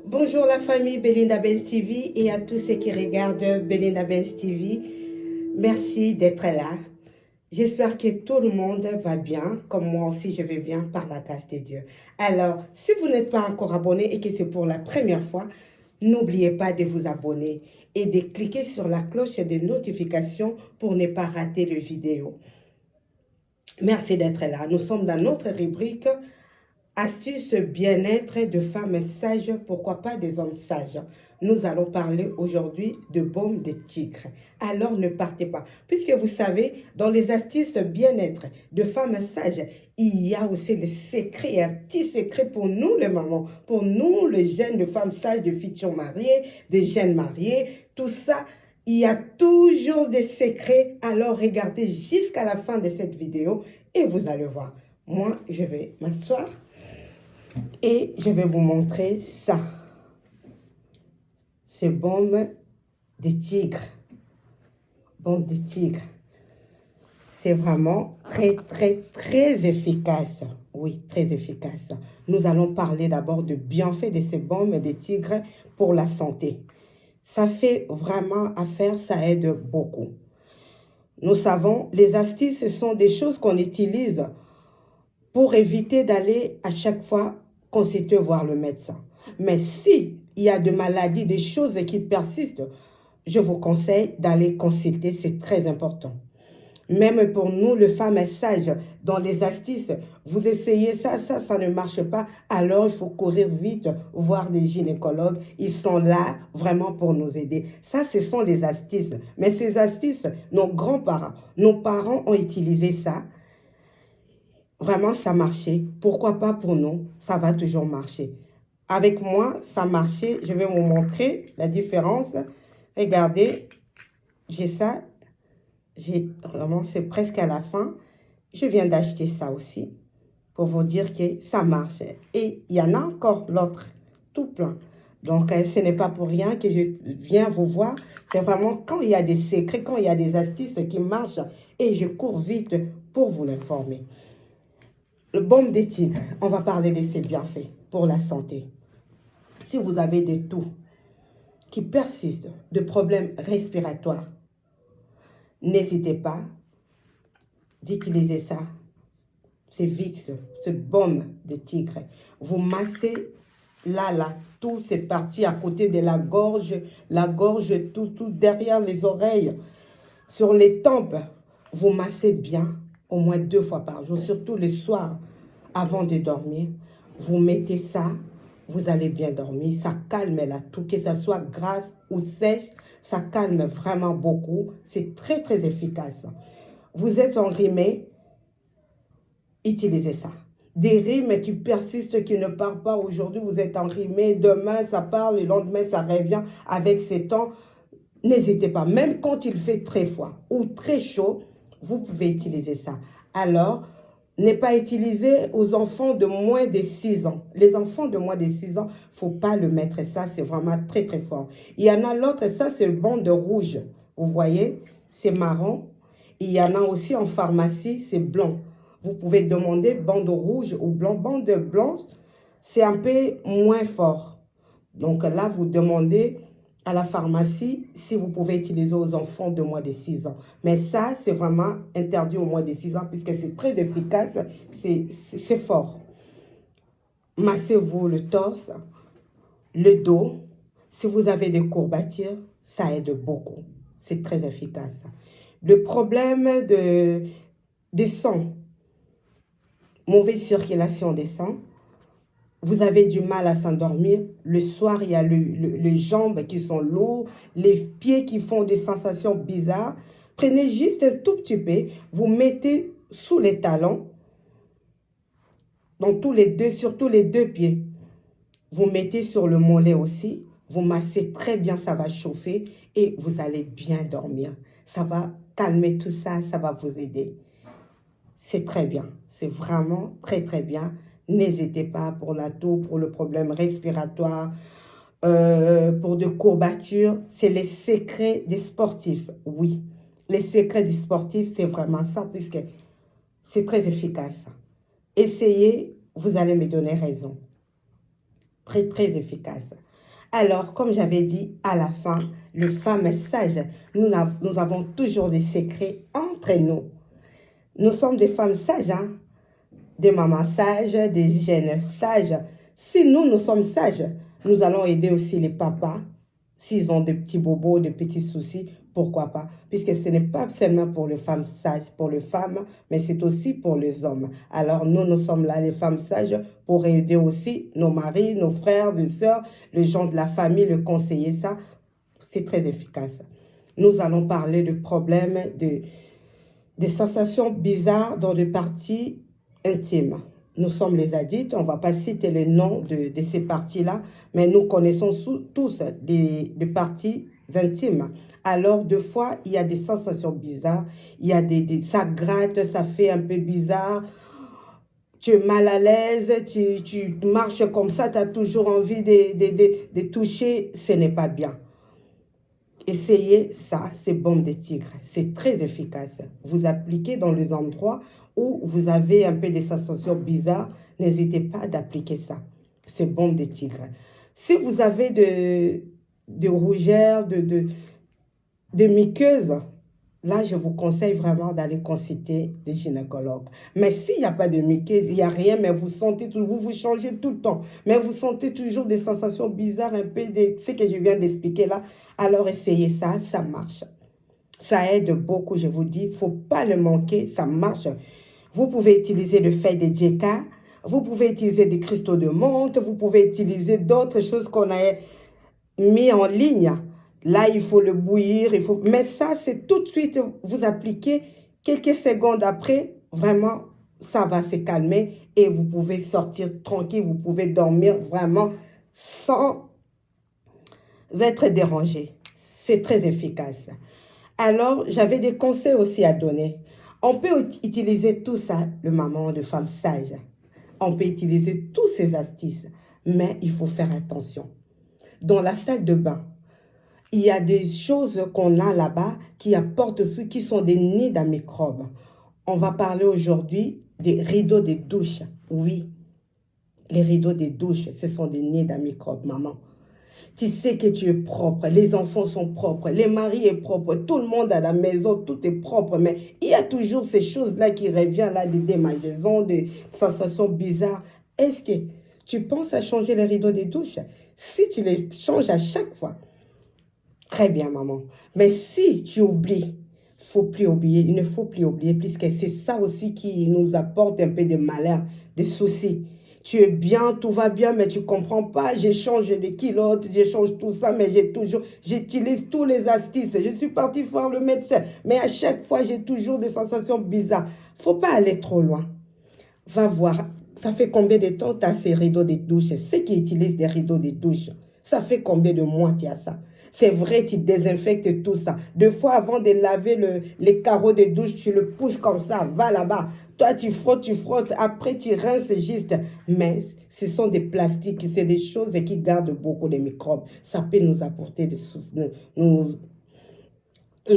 Bonjour la famille Belinda Benz TV et à tous ceux qui regardent Belinda Benz TV. Merci d'être là. J'espère que tout le monde va bien, comme moi aussi je vais bien par la grâce de Dieu. Alors, si vous n'êtes pas encore abonné et que c'est pour la première fois, n'oubliez pas de vous abonner et de cliquer sur la cloche de notification pour ne pas rater les vidéos. Merci d'être là. Nous sommes dans notre rubrique astuces bien-être de femmes sages, pourquoi pas des hommes sages. Nous allons parler aujourd'hui de baume de tigre. Alors ne partez pas. Puisque vous savez, dans les astuces bien-être de femmes sages, il y a aussi les secrets, un petit secret pour nous les mamans, pour nous les jeunes de femmes sages, de futurs mariés, des jeunes mariés, tout ça. Il y a toujours des secrets. Alors regardez jusqu'à la fin de cette vidéo et vous allez voir. Moi, je vais m'asseoir. Et je vais vous montrer ça. C'est baume de tigre. Baume de tigre. C'est vraiment très efficace. Oui, très efficace. Nous allons parler d'abord de bienfaits de ces baumes de tigre pour la santé. Ça fait vraiment affaire, ça aide beaucoup. Nous savons, les astuces, ce sont des choses qu'on utilise pour éviter d'aller à chaque fois consulter voir le médecin. Mais si il y a des maladies, des choses qui persistent, je vous conseille d'aller consulter, c'est très important. Même pour nous, les femmes sages, dans les astuces, vous essayez ça ne marche pas, alors il faut courir vite, voir des gynécologues. Ils sont là vraiment pour nous aider. Ça, ce sont les astuces. Mais ces astuces, nos grands-parents, nos parents ont utilisé ça. Vraiment, ça marchait. Pourquoi pas pour nous? Ça va toujours marcher. Avec moi, ça marchait. Je vais vous montrer la différence. Regardez, j'ai ça. Vraiment, c'est presque à la fin. Je viens d'acheter ça aussi pour vous dire que ça marche. Et il y en a encore l'autre, tout plein. Donc, ce n'est pas pour rien que je viens vous voir. C'est vraiment quand il y a des secrets, quand il y a des astuces qui marchent et je cours vite pour vous l'informer. Le baume de tigre, on va parler de ses bienfaits pour la santé. Si vous avez des toux qui persistent, de problèmes respiratoires, n'hésitez pas d'utiliser ça. C'est Vicks, ce baume de tigre. Vous massez là, tout c'est parti à côté de la gorge, tout derrière les oreilles, sur les tempes. Vous massez bien, au moins 2 fois par jour, surtout le soir, avant de dormir. Vous mettez ça, vous allez bien dormir. Ça calme la toux, que ça soit grasse ou sèche, ça calme vraiment beaucoup. C'est très efficace. Vous êtes enrhumé, utilisez ça. Des rhumes qui persistent, qui ne partent pas aujourd'hui, vous êtes enrhumé, demain ça part, le lendemain ça revient avec ces temps. N'hésitez pas, même quand il fait très froid ou très chaud, vous pouvez utiliser ça. Alors, n'est pas utilisé aux enfants de moins de 6 ans. Les enfants de moins de 6 ans, faut pas le mettre. Ça, c'est vraiment très fort. Il y en a l'autre, ça, c'est le bande rouge. Vous voyez, c'est marron. Il y en a aussi en pharmacie, c'est blanc. Vous pouvez demander bande rouge ou blanc. Bande blanche, c'est un peu moins fort. Donc là, vous demandez à la pharmacie si vous pouvez utiliser aux enfants de moins de 6 ans. Mais ça, c'est vraiment interdit aux moins de 6 ans puisque c'est très efficace, c'est fort. Massez-vous le torse, le dos. Si vous avez des courbatures, ça aide beaucoup. C'est très efficace. Le problème des sangs, mauvaise circulation des sangs, vous avez du mal à s'endormir. Le soir, il y a les jambes qui sont lourdes, les pieds qui font des sensations bizarres. Prenez juste un tout petit peu, vous mettez sous les talons, dans surtout les 2 pieds. Vous mettez sur le mollet aussi, vous massez très bien, ça va chauffer et vous allez bien dormir. Ça va calmer tout ça, ça va vous aider. C'est très bien, c'est vraiment très bien. N'hésitez pas pour la toux, pour le problème respiratoire, pour de courbatures. C'est les secrets des sportifs, oui. Les secrets des sportifs, c'est vraiment ça, puisque c'est très efficace. Essayez, vous allez me donner raison. Très efficace. Alors, comme j'avais dit, à la fin, les femmes sages, nous avons toujours des secrets entre nous. Nous sommes des femmes sages, hein? Des mamans sages, des jeunes sages. Si nous sommes sages, nous allons aider aussi les papas. S'ils ont des petits bobos, des petits soucis, pourquoi pas? Puisque ce n'est pas seulement pour les femmes sages, pour les femmes, mais c'est aussi pour les hommes. Alors nous sommes là, les femmes sages, pour aider aussi nos maris, nos frères, nos sœurs, les gens de la famille, le conseiller. Ça, c'est très efficace. Nous allons parler de problèmes, des sensations bizarres dans les parties intimes. Nous sommes les addicts, on ne va pas citer le nom de ces parties-là, mais nous connaissons tous des parties intimes. Alors, deux fois, il y a des sensations bizarres, il y a ça gratte, ça fait un peu bizarre, tu es mal à l'aise, tu marches comme ça, tu as toujours envie de toucher, ce n'est pas bien. Essayez ça, c'est bombe de tigre. C'est très efficace. Vous appliquez dans les endroits où vous avez un peu des sensations bizarres, n'hésitez pas d'appliquer ça. C'est bombe de tigre. Si vous avez de rougeurs, de muqueuses, là, je vous conseille vraiment d'aller consulter des gynécologues. Mais s'il n'y a pas de muqueuse, il n'y a rien, mais vous sentez, vous changez tout le temps, mais vous sentez toujours des sensations bizarres, un peu de ce que je viens d'expliquer là, alors essayez ça, ça marche. Ça aide beaucoup, je vous dis, il ne faut pas le manquer, ça marche. Vous pouvez utiliser le fait de Djeka, vous pouvez utiliser des cristaux de menthe, vous pouvez utiliser d'autres choses qu'on a mis en ligne. Là, il faut le bouillir, mais ça, c'est tout de suite, vous appliquez, quelques secondes après, vraiment, ça va se calmer et vous pouvez sortir tranquille, vous pouvez dormir vraiment sans être dérangé. C'est très efficace. Alors, j'avais des conseils aussi à donner. On peut utiliser tout ça, le maman de femme sage. On peut utiliser tous ces astuces, mais il faut faire attention. Dans la salle de bain, il y a des choses qu'on a là-bas qui apportent aussi, qui sont des nids à microbes. On va parler aujourd'hui des rideaux de douche. Oui, les rideaux de douche, ce sont des nids à microbes, maman. Tu sais que tu es propre, les enfants sont propres, les maris sont propres, tout le monde à la maison, tout est propre. Mais il y a toujours ces choses-là qui reviennent, là, des démangeaisons, des sensations bizarres. Est-ce que tu penses à changer les rideaux de douche? Si tu les changes à chaque fois, très bien, maman. Mais si tu oublies, faut plus oublier, il ne faut plus oublier, puisque c'est ça aussi qui nous apporte un peu de malheur, de soucis. Tu es bien, tout va bien, mais tu ne comprends pas. J'échange des kilotes, j'échange tout ça, mais j'utilise tous les astuces. Je suis partie voir le médecin, mais à chaque fois, j'ai toujours des sensations bizarres. Faut pas aller trop loin. Va voir, ça fait combien de temps tu as ces rideaux de douche? Ceux qui utilisent des rideaux de douche, ça fait combien de mois tu as ça? C'est vrai, tu désinfectes tout ça. Deux fois avant de laver les carreaux de douche, tu le pousses comme ça, va là-bas. Toi, tu frottes, après tu rinces juste. Mais ce sont des plastiques, c'est des choses qui gardent beaucoup de microbes. Ça peut nous apporter des soucis, nous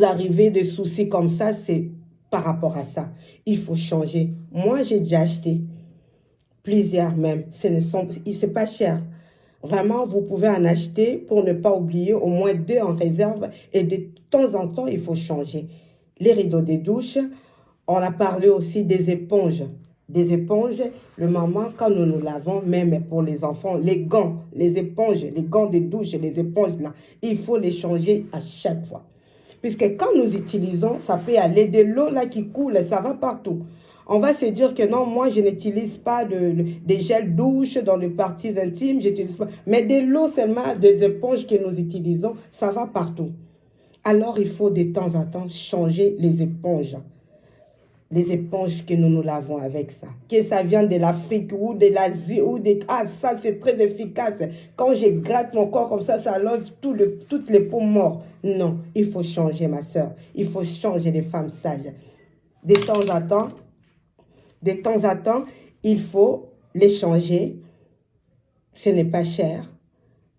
arriver des soucis comme ça, c'est par rapport à ça. Il faut changer. Moi, j'ai déjà acheté plusieurs même. C'est pas cher. Vraiment, vous pouvez en acheter pour ne pas oublier au moins 2 en réserve. Et de temps en temps, il faut changer. Les rideaux de douche, on a parlé aussi des éponges. Des éponges, le maman, quand nous nous lavons, même pour les enfants, les gants, les éponges, les gants de douche, les éponges là, il faut les changer à chaque fois. Puisque quand nous utilisons, ça peut aller de l'eau là qui coule, ça va partout. On va se dire que non, moi je n'utilise pas des gels douche dans les parties intimes, j'utilise pas. Mais de l'eau seulement, des éponges que nous utilisons, ça va partout. Alors il faut de temps en temps changer les éponges. Les éponges que nous nous lavons avec ça. Que ça vienne de l'Afrique ou de l'Asie ou de... Ah, ça c'est très efficace. Quand je gratte mon corps comme ça lave toutes les peaux mortes. Non, il faut changer ma soeur. Il faut changer les femmes sages. De temps en temps, il faut les changer. Ce n'est pas cher.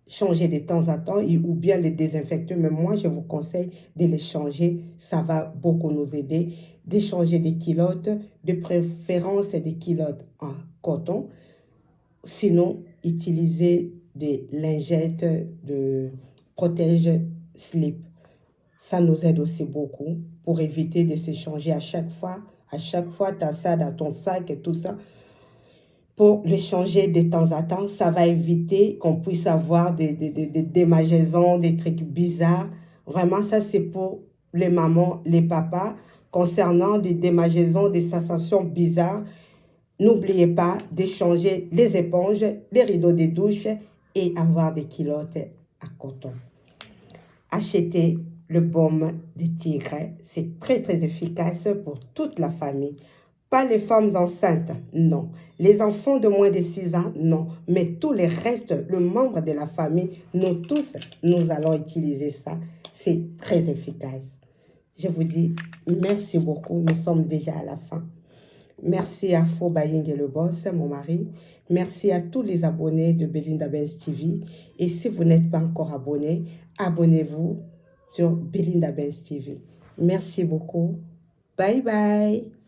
Changer de temps en temps ou bien les désinfecter. Mais moi, je vous conseille de les changer. Ça va beaucoup nous aider. D'échanger des culottes, de préférence des culottes en coton. Sinon, utilisez des lingettes de protège-slip. Ça nous aide aussi beaucoup pour éviter de s'échanger à chaque fois. À chaque fois, tu as ça dans ton sac et tout ça. Pour les changer de temps en temps, ça va éviter qu'on puisse avoir des démangeaisons, des trucs bizarres. Vraiment, ça, c'est pour les mamans, les papas. Concernant des démangeaisons, des sensations bizarres, n'oubliez pas d'échanger les éponges, les rideaux de douche et avoir des culottes à coton. Achetez le baume de tigre. C'est très, très efficace pour toute la famille. Pas les femmes enceintes, non. Les enfants de moins de 6 ans, non. Mais tous les restes, le membre de la famille, nous tous, nous allons utiliser ça. C'est très efficace. Je vous dis merci beaucoup. Nous sommes déjà à la fin. Merci à Fo Baying et le boss, mon mari. Merci à tous les abonnés de Belinda Benz TV. Et si vous n'êtes pas encore abonné, abonnez-vous sur Belinda Benz TV. Merci beaucoup. Bye bye.